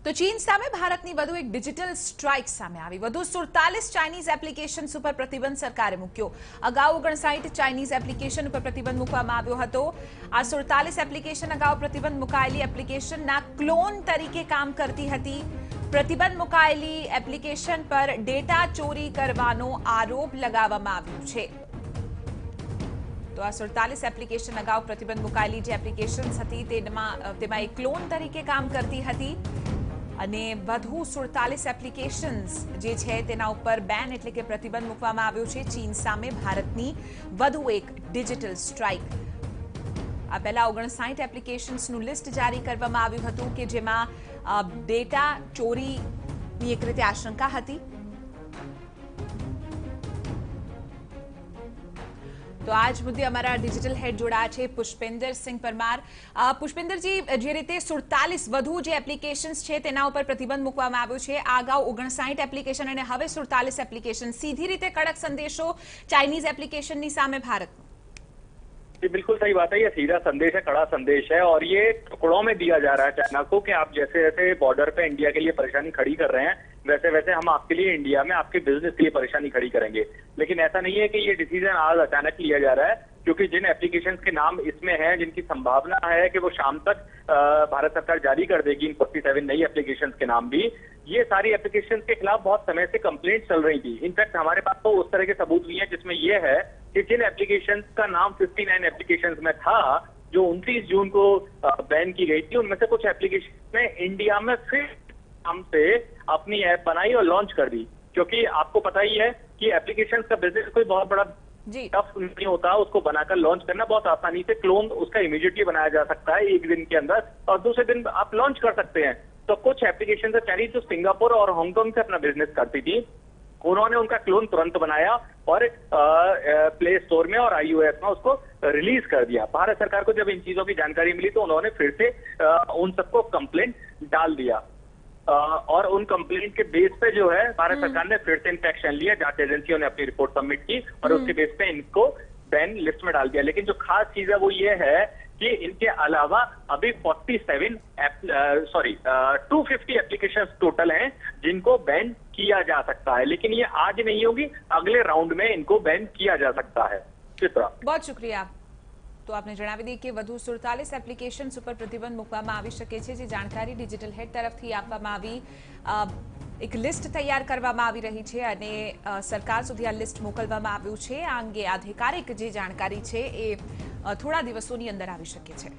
તો ચીન સામે ભારતની વધુ એક ડિજિટલ સ્ટ્રાઇક સામે આવી। વધુ 47 ચાઇનીઝ એપ્લિકેશન્સ ઉપર પ્રતિબંધ સરકારે મૂક્યો। અગાઉ 59 ચાઇનીઝ એપ્લિકેશન ઉપર પ્રતિબંધ મૂકવામાં આવ્યો હતો। આ 47 એપ્લિકેશન અગાઉ પ્રતિબંધ મુકાયેલી એપ્લિકેશનના ક્લોન તરીકે કામ કરતી હતી। प्रतिबंध मुकायेली एप्लिकेशन पर डेटा चोरी करवानो आरोप लगाववामां आव्यो छे। तो आ 47 एप्लिकेशन अगाउ प्रतिबंध मुकायेली जे एप्लिकेशन्स हती तेमां एक क्लोन तरीके काम करती हती अने वधु 47 एप्लिकेशन्स जे छे तेना उपर बेन एटले के प्रतिबंध मूकवामां आव्यो छे। चीन सामे भारतनी वधु एक डिजिटल स्ट्राइक। आ पहला 59 एप्लिकेशन्सનું લિસ્ટ જારી કરવામાં આવ્યું હતું કે જેમાં ડેટા ચોરીની એક રીતે આશંકા હતી। तो आज मुद्दे अमारा डिजिटल हेड जोड़ा है पुष्पेंद्र सिंह परमार। पुष्पेंद्र जी, जे रीते 47 વધુ જે એપ્લિકેશન્સ છે તેના ઉપર પ્રતિબંધ મૂકવામાં આવ્યો છે। અગાઉ 59 એપ્લિકેશન અને હવે 47 એપ્લિકેશન, सीधी रीते कड़क संदेशो चाइनीज एप्लिकेशननी सामे भारतनो। जी बिल्कुल सही बात है। ये सीधा संदेश है, कड़ा संदेश है और ये टुकड़ों में दिया जा रहा है चाइना को कि आप जैसे जैसे बॉर्डर पे इंडिया के लिए परेशानी खड़ी कर रहे हैं वैसे वैसे हम आपके लिए इंडिया में आपके बिजनेस के लिए परेशानी खड़ी करेंगे। लेकिन ऐसा नहीं है कि ये डिसीजन आज अचानक लिया जा रहा है, क्योंकि जिन एप्लीकेशन के नाम इसमें हैं, जिनकी संभावना है कि वो शाम तक भारत सरकार जारी कर देगी इन 47 नई एप्लीकेशन के नाम भी, ये सारी एप्लीकेशन के खिलाफ बहुत समय से कंप्लेंट चल रही थी। इनफैक्ट हमारे पास तो उस तरह के सबूत भी हैं जिसमें यह है कि जिन एप्लीकेशन का नाम 59 एप्लीकेशन में था जो 29 जून को बैन की गई थी, उनमें से कुछ एप्लीकेशन ने इंडिया में फिर नाम से अपनी ऐप बनाई और लॉन्च कर दी। क्योंकि आपको पता ही है कि एप्लीकेशन का बिजनेस कोई बहुत बड़ा टफ नहीं होता, उसको बनाकर लॉन्च करना बहुत आसानी से, क्लोन उसका इमीडिएटली बनाया जा सकता है एक दिन के अंदर और दूसरे दिन आप लॉन्च कर सकते हैं। तो कुछ एप्लीकेशन चाइनीज जो सिंगापुर और हांगकांग से अपना बिजनेस करती थी, उन्होंने उनका क्लोन तुरंत बनाया और प्ले स्टोर में और iOS में उसको रिलीज कर दिया। भारत सरकार को जब इन चीजों की जानकारी मिली तो उन्होंने फिर से उन सबको कंप्लेंट डाल दिया और उन कंप्लेंट के बेस पे जो है भारत सरकार ने फिर से इनका एक्शन लिया। जांच एजेंसियों ने अपनी रिपोर्ट सबमिट की और उसके बेस पे इनको बैन लिस्ट में डाल दिया। लेकिन जो खास चीज है वो ये है कि इनके अलावा अभी 250 एप्लीकेशन टोटल हैं जिनको बैन किया जा सकता है, लेकिन ये आज नहीं होगी, अगले राउंड में इनको बैन किया जा सकता है। चित्रा, बहुत शुक्रिया। तो आपने जणावी दी कि વધુ 47 એપ્લિકેશન્સ ઉપર પ્રતિબંધ મૂકવામાં આવી શકે છે। જે જાણકારી ડિજિટલ હેડ તરફથી આપવામાં આવી, એક લિસ્ટ તૈયાર કરવામાં આવી રહી છે અને સરકાર સુધી આ લિસ્ટ મોકલવામાં આવ્યું છે। આ અંગે આધિકારિક જે જાણકારી છે એ થોડા દિવસોની અંદર આવી શકે છે।